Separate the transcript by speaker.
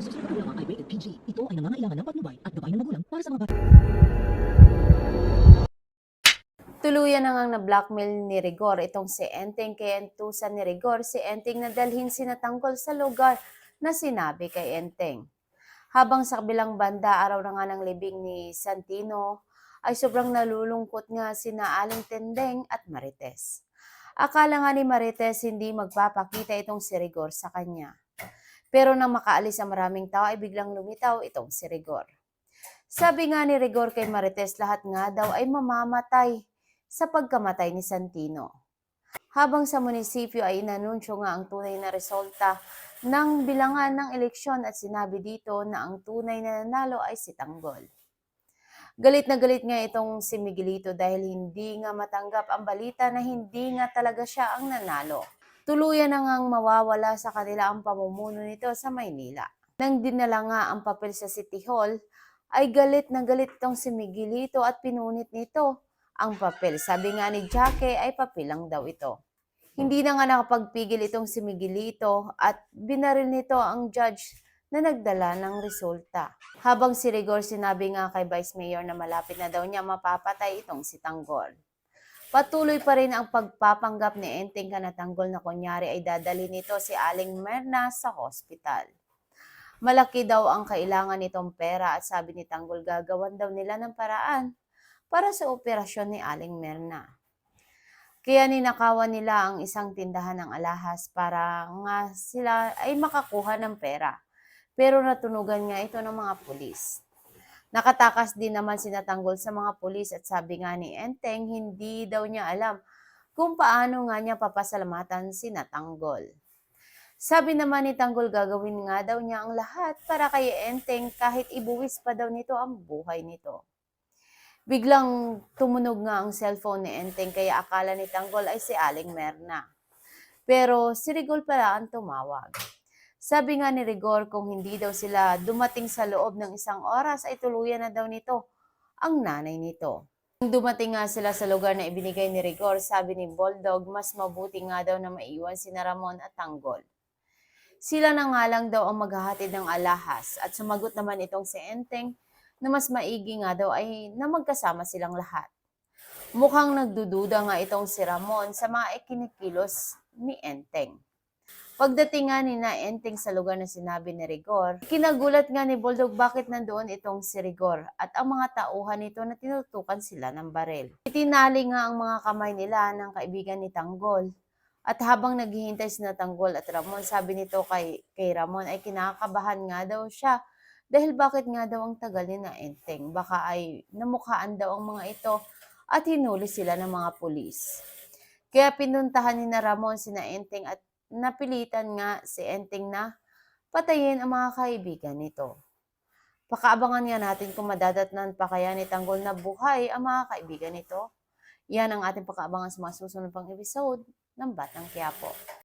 Speaker 1: Ang susunod na programa ay rated PG. Ito ay nangangailangan ng patnubay at gabay ng magulang para sa mga bata.
Speaker 2: Tuluyan na ngang na-blackmail ni Rigor itong si Enteng kaya entusan ni Rigor si Enteng na dalhin sinatanggol sa lugar na sinabi kay Enteng. Habang sa kabilang banda, araw na nga ng libing ni Santino, ay sobrang nalulungkot nga sina Aling Tendeng at Marites. Akala nga ni Marites hindi magpapakita itong si Rigor sa kanya. Pero nang makaalis ang maraming tao ay biglang lumitaw itong si Rigor. Sabi nga ni Rigor kay Marites lahat nga daw ay mamamatay sa pagkamatay ni Santino. Habang sa munisipyo ay inanunsyo nga ang tunay na resulta ng bilangan ng eleksyon at sinabi dito na ang tunay na nanalo ay si Tanggol. Galit na galit nga itong si Miguelito dahil hindi nga matanggap ang balita na hindi nga talaga siya ang nanalo. Tuluyan na ngang mawawala sa kanila ang pamumuno nito sa Maynila. Nang dinala nga ang papel sa City Hall, ay galit na galit itong si Miguelito at pinunit nito ang papel. Sabi nga ni Jackie ay papel lang daw ito. Hindi na nga nakapagpigil itong si Miguelito at binaril nito ang judge na nagdala ng resulta. Habang si Rigor sinabi nga kay Vice Mayor na malapit na daw niya mapapatay itong si Tanggol. Patuloy pa rin ang pagpapanggap ni Enteng na Tanggol na kunyari ay dadali nito si Aling Merna sa hospital. Malaki daw ang kailangan nitong pera at sabi ni Tanggol gagawan daw nila ng paraan para sa operasyon ni Aling Merna. Kaya ninakawan nila ang isang tindahan ng alahas para nga sila ay makakuha ng pera. Pero natunugan nga ito ng mga pulis. Nakatakas din naman sinatanggol sa mga pulis at sabi nga ni Enteng hindi daw niya alam kung paano nga niya papasalamatan si Natanggol. Sabi naman ni Tanggol gagawin nga daw niya ang lahat para kay Enteng kahit ibuwis pa daw nito ang buhay nito. Biglang tumunog nga ang cellphone ni Enteng kaya akala ni Tanggol ay si Aling Merna. Pero si Rigor pala ang tumawag. Sabi nga ni Rigor kung hindi daw sila dumating sa loob ng isang oras ay tuluyan na daw nito ang nanay nito. Nung dumating nga sila sa lugar na ibinigay ni Rigor, sabi ni Bulldog mas mabuti nga daw na maiwan sina Ramon at Tanggol. Sila na nga lang daw ang maghahatid ng alahas at sumagot naman itong si Enteng na mas maigi nga daw ay na magkasama silang lahat. Mukhang nagdududa nga itong si Ramon sa mga ikinikilos ni Enteng. Pagdating nga ni na Enteng sa lugar na sinabi ni Rigor, kinagulat nga ni Bulldog bakit nandoon itong si Rigor at ang mga tauhan nito na tinutukan sila ng baril. Itinali nga ang mga kamay nila ng kaibigan ni Tanggol. At habang naghihintay sina Tanggol at Ramon, sabi nito kay Ramon ay kinakabahan nga daw siya dahil bakit nga daw ang tagal ni na Enteng. Baka ay namukhaan daw ang mga ito at hinuli sila ng mga pulis. Kaya pinuntahan ni na Ramon sina Enteng at napilitan nga si Enteng na patayin ang mga kaibigan nito. Pakaabangan nga natin kung madadatnan pa kaya ni Tanggol na buhay ang mga kaibigan nito. Yan ang ating pakaabangan sa mga susunod pang episode ng Batang Quiapo.